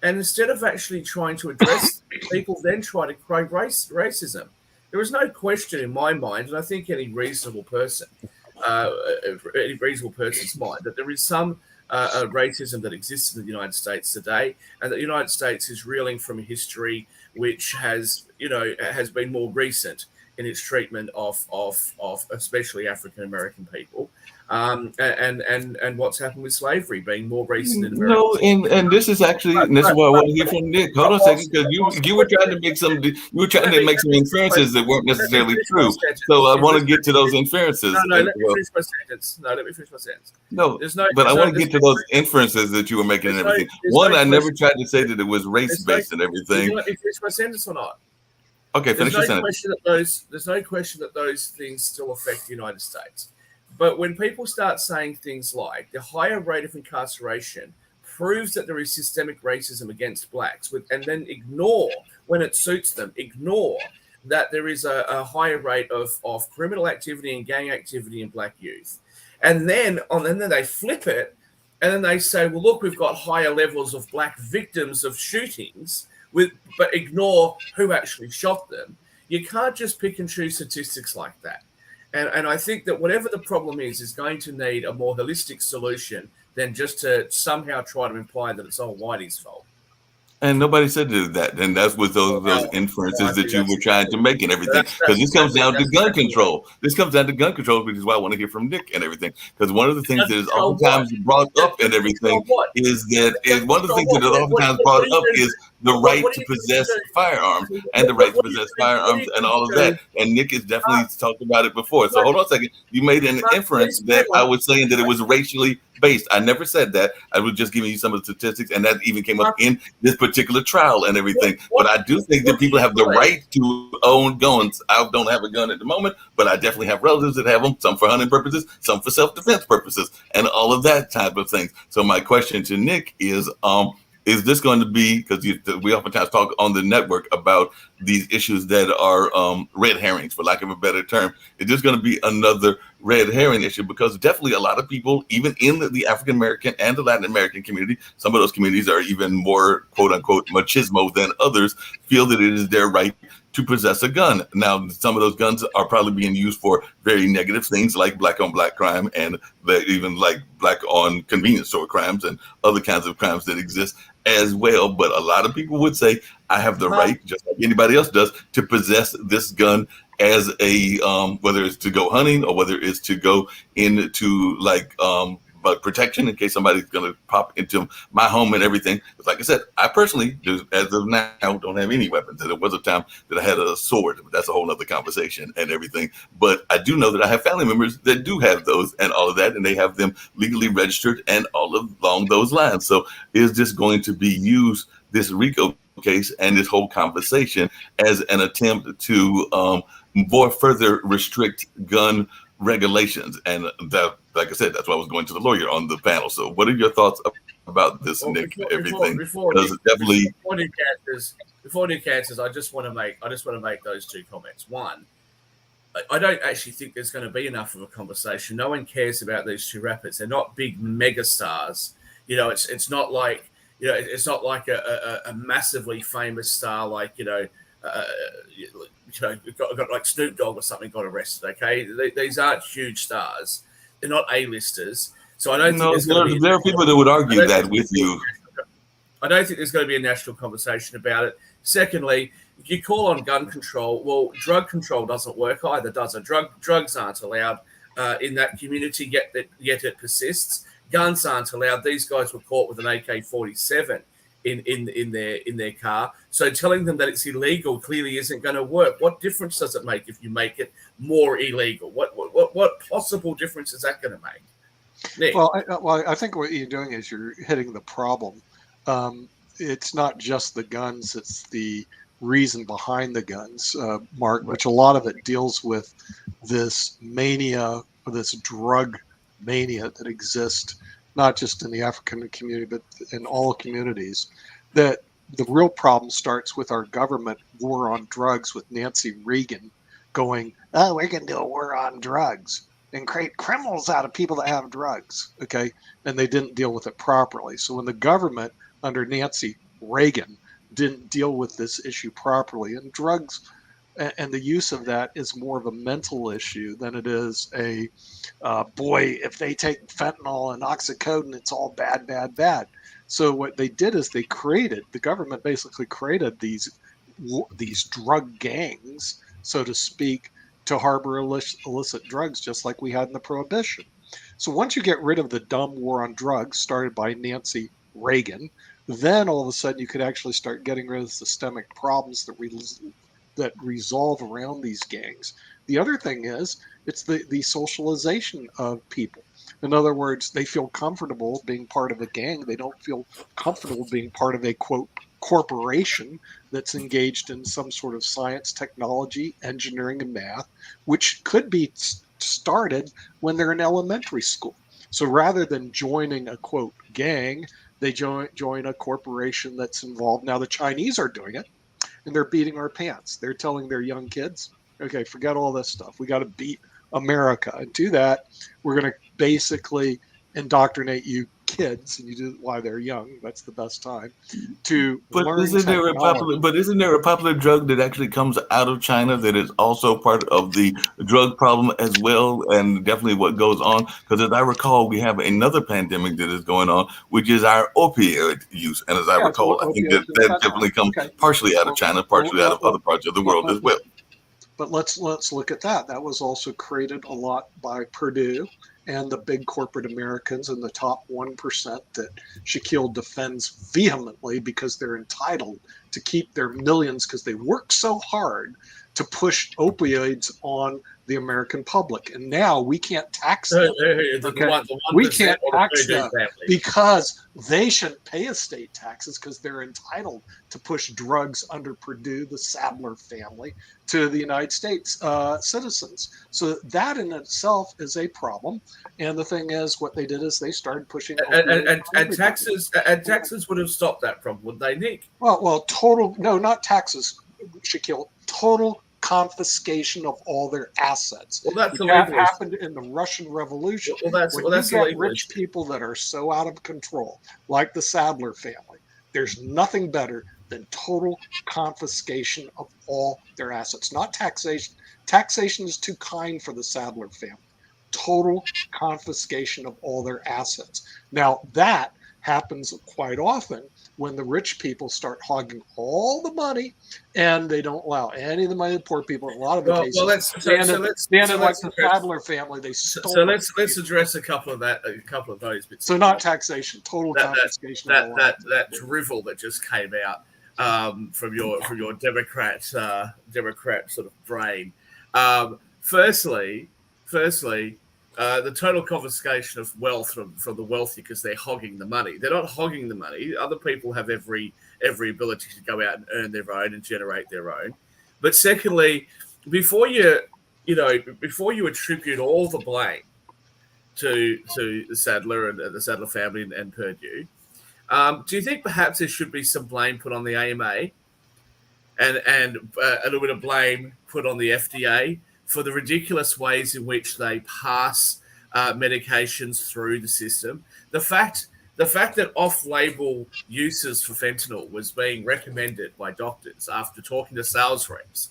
And instead of actually trying to address, people then try to create racism. There is no question in my mind, and I think any reasonable person's mind, that there is some racism that exists in the United States today, and that the United States is reeling from a history which has been more recent in its treatment of especially African American people, and what's happened with slavery being more recent in America. No, and this is actually this is what I want to hear from Nick. Hold on a second, because you were trying to make some inferences that weren't necessarily true. So I want to get to those inferences. No, let me finish my sentence. No, but I want to get to those inferences that you were making and everything. One, I never tried to say that it was race-based and everything. Did you let me finish my sentence or not? Okay, finish your sentence. There's no question that those things still affect the United States. But when people start saying things like the higher rate of incarceration proves that there is systemic racism against blacks, and then ignore, when it suits them, ignore that there is a higher rate of criminal activity and gang activity in black youth, and then they flip it, and then they say, well, look, we've got higher levels of black victims of shootings, but ignore who actually shot them. You can't just pick and choose statistics like that. And I think that whatever the problem is going to need a more holistic solution than just to somehow try to imply that it's all Whitey's fault. And nobody said that. And that's what those inferences that you were trying to make and everything. Because this comes down to gun control. This comes down to gun control, which is why I want to hear from Nick and everything. Because one of the things that is oftentimes brought up and everything is the right to possess firearms and the right to possess firearms and all of that. And Nick has definitely talked about it before. So hold on a second. You made an inference that I was saying that it was racially based. I never said that. I was just giving you some of the statistics, and that even came up in this particular trial and everything. But I do think that people have the right to own guns. I don't have a gun at the moment, but I definitely have relatives that have them, some for hunting purposes, some for self-defense purposes, and all of that type of thing. So my question to Nick is this going to be, because we oftentimes talk on the network about these issues that are red herrings, for lack of a better term. Is this going to be another red herring issue? Because definitely a lot of people, even in the African American and the Latin American community, some of those communities are even more quote unquote machismo than others, feel that it is their right to possess a gun. Now, some of those guns are probably being used for very negative things like black on black crime and even like black on convenience store crimes and other kinds of crimes that exist as well. But a lot of people would say, I have the right, just like anybody else does, to possess this gun as a, whether it's to go hunting or whether it's to go into but protection in case somebody's going to pop into my home and everything. But like I said, I personally, as of now, don't have any weapons. There was a time that I had a sword, but that's a whole other conversation and everything. But I do know that I have family members that do have those and all of that, and they have them legally registered and all along those lines. So is this going to be used, this RICO case and this whole conversation, as an attempt to more further restrict gun regulations? And that, like I said, that's why I was going to the lawyer on the panel. So what are your thoughts about this, Nick? Before Nick answers, I just want to make those two comments. One, I don't actually think there's going to be enough of a conversation. No one cares about these two rappers. They're not big mega stars. It's not like it's not like a massively famous star like got like Snoop Dogg or something got arrested. Okay, these aren't huge stars. They're not A-listers. So I don't think No, there are people that would argue that with you. I don't think there's going to be a national conversation about it. Secondly, if you call on gun control, well, drug control doesn't work either, does it? Drugs aren't allowed in that community, yet it persists. Guns aren't allowed. These guys were caught with an AK-47 in their car. So telling them that it's illegal clearly isn't going to work. What difference does it make if you make it more illegal? What possible difference is that going to make? Nick? Well, I think what you're doing is you're hitting the problem. It's not just the guns; it's the reason behind the guns, Mark. Which a lot of it deals with this mania, or this drug mania that exists not just in the African community, but in all communities. That the real problem starts with our government war on drugs, with Nancy Reagan going, "Oh, we're going to do a war on drugs and create criminals out of people that have drugs." Okay, and they didn't deal with it properly. So when the government under Nancy Reagan didn't deal with this issue properly, and drugs and the use of that is more of a mental issue than it is a boy, if they take fentanyl and oxycodone, it's all bad, bad, bad. So what they did is the government basically created these drug gangs, so to speak, to harbor illicit drugs, just like we had in the Prohibition. So once you get rid of the dumb war on drugs started by Nancy Reagan, then all of a sudden you could actually start getting rid of systemic problems that resolve around these gangs. The other thing is it's the socialization of people. In other words, they feel comfortable being part of a gang. They don't feel comfortable being part of a, quote, corporation that's engaged in some sort of science, technology, engineering, and math, which could be started when they're in elementary school. So rather than joining a, quote, gang, they join a corporation that's involved. Now the Chinese are doing it, and they're beating our pants. They're telling their young kids, okay, forget all this stuff. We got to beat America. And to that, we're going to basically indoctrinate you kids, and you do it while they're young. That's the best time to learn technology. But isn't there a popular drug that actually comes out of China that is also part of the drug problem as well, and definitely what goes on? Because as I recall, we have another pandemic that is going on, which is our opioid use. And as I recall, I think that definitely comes partially out of China, partially out of other parts of the world as well. But let's look at that. That was also created a lot by Purdue and the big corporate Americans and the top 1% that Shaquille defends vehemently because they're entitled to keep their millions because they work so hard to push opioids on the American public. And now we can't tax them. We can't tax them because they shouldn't pay estate taxes because they're entitled to push drugs under Purdue, the Sadler family, to the United States citizens. So that in itself is a problem. And the thing is, what they did is they started pushing and taxes would have stopped that problem, would they, Nick? Well, not taxes, Shaquille, total confiscation of all their assets. Well, that's that happened in the Russian Revolution. That's rich people that are so out of control, like the Sadler family. There's nothing better than total confiscation of all their assets. Not taxation. Taxation is too kind for the Sadler family. Total confiscation of all their assets. Now that happens quite often when the rich people start hogging all the money and they don't allow any of the money to poor people. In a lot of the cases, like the Sadler family, they stole. So let's address a couple of those bits. So not taxation, total confiscation. That drivel that just came out from your Democrat sort of brain. Firstly, the total confiscation of wealth from the wealthy because they're hogging the money. They're not hogging the money. Other people have every ability to go out and earn their own and generate their own. But secondly, before you attribute all the blame to the Sadler and the Sadler family and Purdue, do you think perhaps there should be some blame put on the AMA and a little bit of blame put on the FDA for the ridiculous ways in which they pass medications through the system. The fact that off-label uses for fentanyl was being recommended by doctors after talking to sales reps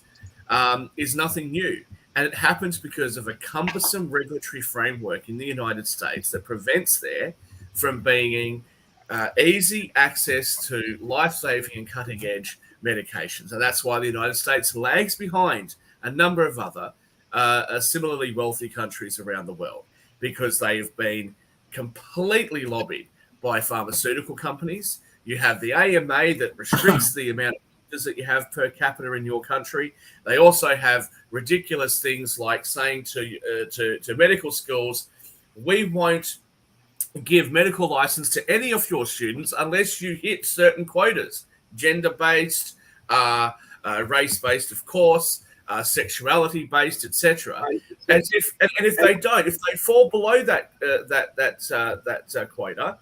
is nothing new. And it happens because of a cumbersome regulatory framework in the United States that prevents there from being easy access to life-saving and cutting-edge medications. And that's why the United States lags behind a number of other similarly wealthy countries around the world, because they've been completely lobbied by pharmaceutical companies. You have the AMA that restricts the amount of doctors that you have per capita in your country. They also have ridiculous things like saying to medical schools, we won't give medical license to any of your students unless you hit certain quotas, gender-based, race-based, of course, sexuality-based, etc. As if, and if they don't, if they fall below that quota,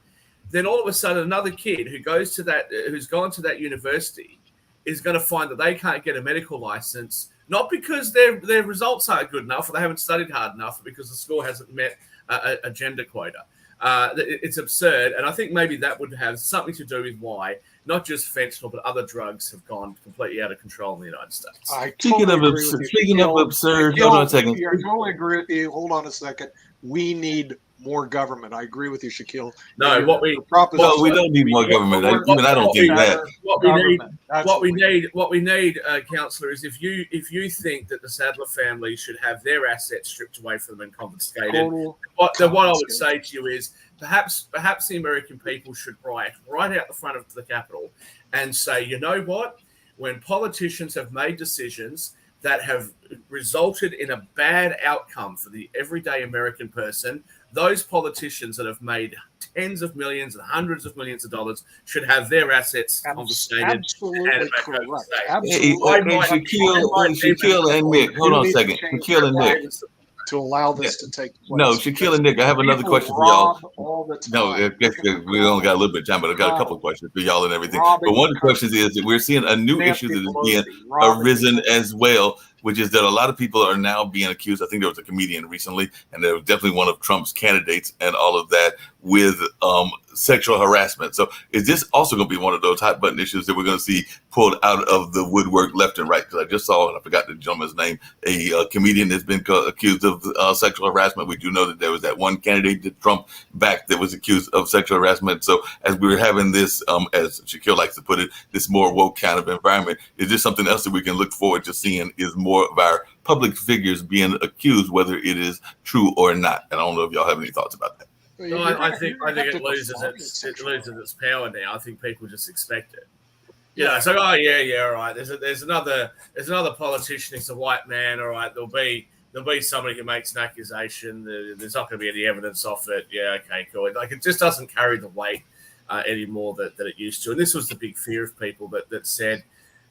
then all of a sudden another kid who goes to that, who's gone to that university, is going to find that they can't get a medical license, not because their results aren't good enough or they haven't studied hard enough, but because the school hasn't met a gender quota. It's absurd, and I think maybe that would have something to do with why not just fentanyl but other drugs have gone completely out of control in the United States. Speaking of absurd, hold on a second. I totally agree with you. Hold on a second. We need more government. I agree with you, Shaquille. No, we don't need more government. Even I don't think that. What we need, Councillor, is if you think that the Sadler family should have their assets stripped away from them and confiscated, what I would say to you is perhaps the American people should write right out the front of the Capitol and say, you know what, when politicians have made decisions that have resulted in a bad outcome for the everyday American person, those politicians that have made tens of millions and hundreds of millions of dollars should have their assets confiscated. Absolutely correct. Shaquille and Nick, hold on a second. Shaquille and Nick. To allow this to take place. No, Shaquille and Nick, I have another question for y'all. No, we only got a little bit of time, but I've got a couple of questions for y'all and everything. But one of the questions is that we're seeing a new issue that is being arisen as well, which is that a lot of people are now being accused. I think there was a comedian recently, and there was definitely one of Trump's candidates and all of that with sexual harassment. So is this also going to be one of those hot button issues that we're going to see pulled out of the woodwork left and right? Because I just saw, and I forgot the gentleman's name, a comedian that's been accused of sexual harassment. We do know that there was that one candidate that Trump backed that was accused of sexual harassment. So as we're having this, as Shaquille likes to put it, this more woke kind of environment, is this something else that we can look forward to seeing is more of our public figures being accused, whether it is true or not? And I don't know if y'all have any thoughts about that. No, I think it loses its power now. I think people just expect it. Yeah, it's like, oh yeah, all right. There's another politician. He's a white man. All right, there'll be somebody who makes an accusation. There's not going to be any evidence of it. Yeah, okay, cool. Like, it just doesn't carry the weight anymore that it used to. And this was the big fear of people that said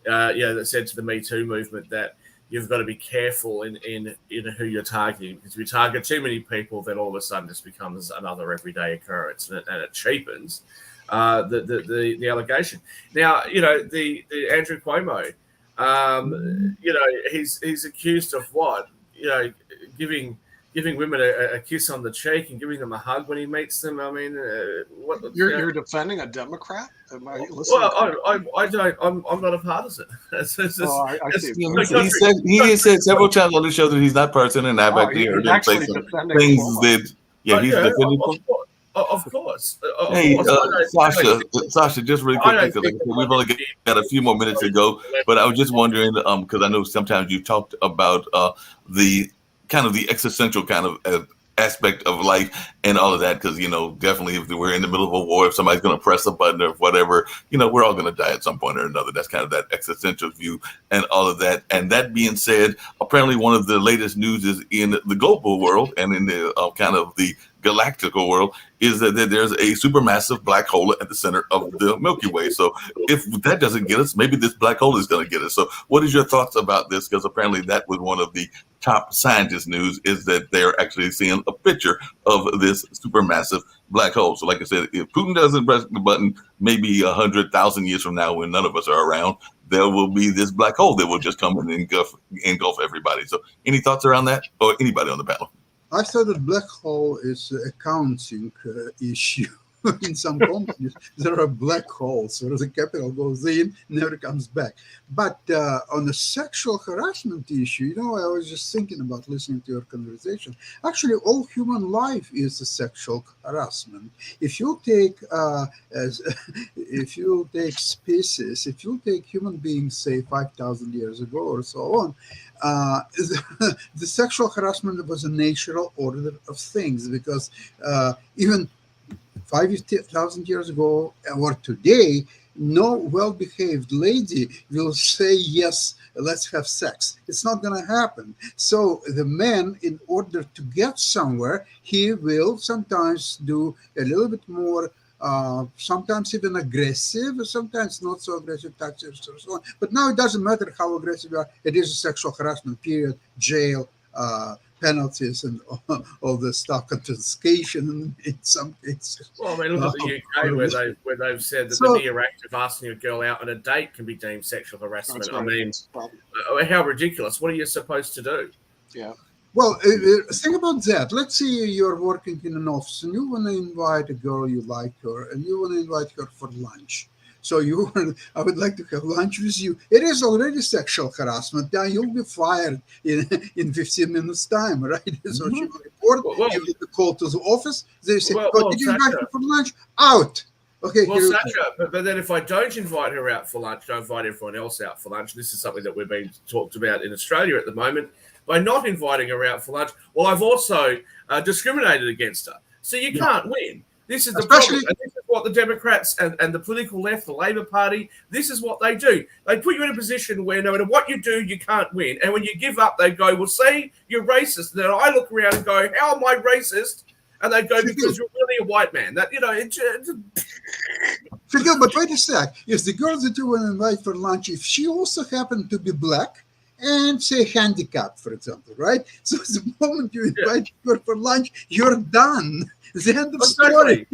to the Me Too movement that you've got to be careful in who you're targeting, because if you target too many people, then all of a sudden this becomes another everyday occurrence, and it cheapens the allegation. Now, the Andrew Cuomo, he's accused of what? Giving women a kiss on the cheek and giving them a hug when he meets them. I mean, you're defending a Democrat? Am I listening? Well, I don't. I'm not a partisan. I see. He said several times on the show that he's not partisan, and I've actually heard him say some things that. Yeah, he's defending. Of course. Hey, Sasha, just really quickly, because we've only got a few more minutes to go. But I was just wondering, because I know sometimes you talked about the kind of the existential kind of aspect of life and all of that, because definitely if we're in the middle of a war, if somebody's going to press a button or whatever, we're all going to die at some point or another. That's kind of that existential view and all of that. And that being said, apparently one of the latest news is in the global world and in the kind of the galactical world is that there's a supermassive black hole at the center of the Milky Way. So if that doesn't get us, maybe this black hole is going to get us. So what is your thoughts about this? Because apparently that was one of the top scientist news, is that they're actually seeing a picture of this supermassive black hole. So like I said, if Putin doesn't press the button, maybe 100,000 years from now when none of us are around, there will be this black hole that will just come and engulf everybody. So, any thoughts around that, or anybody on the panel? I thought that black hole is an accounting issue. In some companies, there are black holes where the capital goes in, never comes back. But on the sexual harassment issue, I was just thinking about listening to your conversation. Actually, all human life is a sexual harassment. If you take, if you take species, if you take human beings, say 5,000 years ago or so on, the sexual harassment was a natural order of things, because even 5,000 years ago or today, no well-behaved lady will say, yes, let's have sex. It's not going to happen. So the man, in order to get somewhere, he will sometimes do a little bit more, sometimes even aggressive, sometimes not so aggressive touches or so on. But now it doesn't matter how aggressive you are. It is a sexual harassment, period, jail, penalties, and all the stuff, confiscation in some cases. Well, I mean, look at the UK where they've said that the mere act of asking a girl out on a date can be deemed sexual harassment. Right. I mean, how ridiculous! What are you supposed to do? Yeah. Well, think about that. Let's say you're working in an office and you want to invite a girl you like her, and you want to invite her for lunch. So I would like to have lunch with you. It is already sexual harassment. Now you'll be fired in 15 minutes time, right? So she will report. You get the call to the office. They say, did you invite her for lunch? Out. Okay. Well, Sasha, but then if I don't invite her out for lunch, don't invite everyone else out for lunch. This is something that we're being talked about in Australia at the moment. By not inviting her out for lunch, well, I've also discriminated against her. So you can't win. This is the problem. And this is what the Democrats and the political left, the Labor Party, this is what they do. They put you in a position where no matter what you do, you can't win. And when you give up, they go, well, see, you're racist. And then I look around and go, how am I racist? And they go, because you're really a white man. That, but wait a sec. If the girl that you want to invite for lunch, if she also happened to be black and say handicapped, for example, right? So the moment you invite her for lunch, you're done. The end of the story.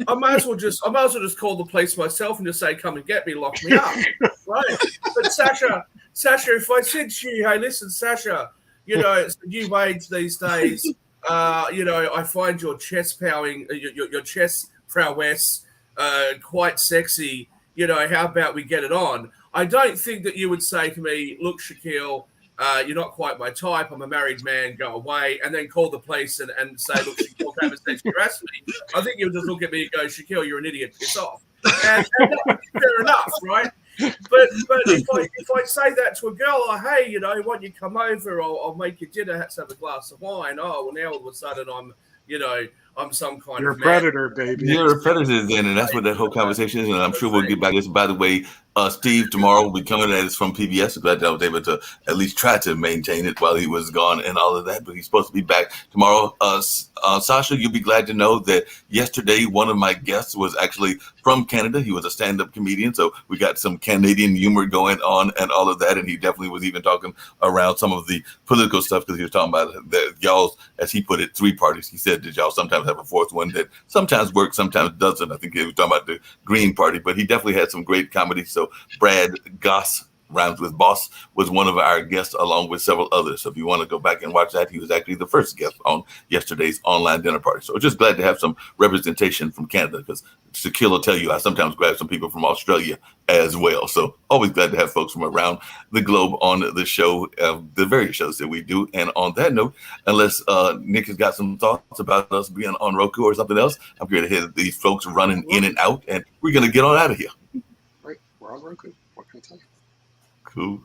I might as well just call the police myself and just say, come and get me, lock me up. Right. But Sasha, if I said to you, hey, listen, Sasha, it's the new age these days. I find your chest powering, your chest prowess quite sexy. How about we get it on? I don't think that you would say to me, look, Shaquille, you're not quite my type. I'm a married man. Go away. And then call the police and say, look, Shaquille came and sexually harassed me. I think you'll just look at me and go, Shaquille, you're an idiot. Piss off. And fair enough, right? But if I say that to a girl, hey, why don't you come over? I'll make you dinner. Let's have a glass of wine. Oh, well, now all of a sudden I'm some kind You're of a predator, baby. You're a predator then, and that's what that whole conversation is. And I'm sure we'll get back to this. By the way, Steve tomorrow will be coming at us from PBS. I'm glad that I was able to at least try to maintain it while he was gone and all of that. But he's supposed to be back tomorrow. Sasha, you'll be glad to know that yesterday one of my guests was actually from Canada. He was a stand-up comedian, so we got some Canadian humor going on and all of that. And he definitely was even talking around some of the political stuff, because he was talking about that y'all, as he put it, three parties. He said that y'all sometimes have a fourth one that sometimes works, sometimes doesn't. I think he was talking about the Green Party, but he definitely had some great comedy. So Brad Goss, rhymes with boss, was one of our guests along with several others. So if you want to go back and watch that, he was actually the first guest on yesterday's online dinner party. So just glad to have some representation from Canada, because Shaquille will tell you I sometimes grab some people from Australia as well. So always glad to have folks from around the globe on the show, the various shows that we do. And on that note, unless Nick has got some thoughts about us being on Roku or something else, I'm going to hear these folks running in and out, and we're going to get on out of here. Right. We're on Roku. What can I tell you? Cool.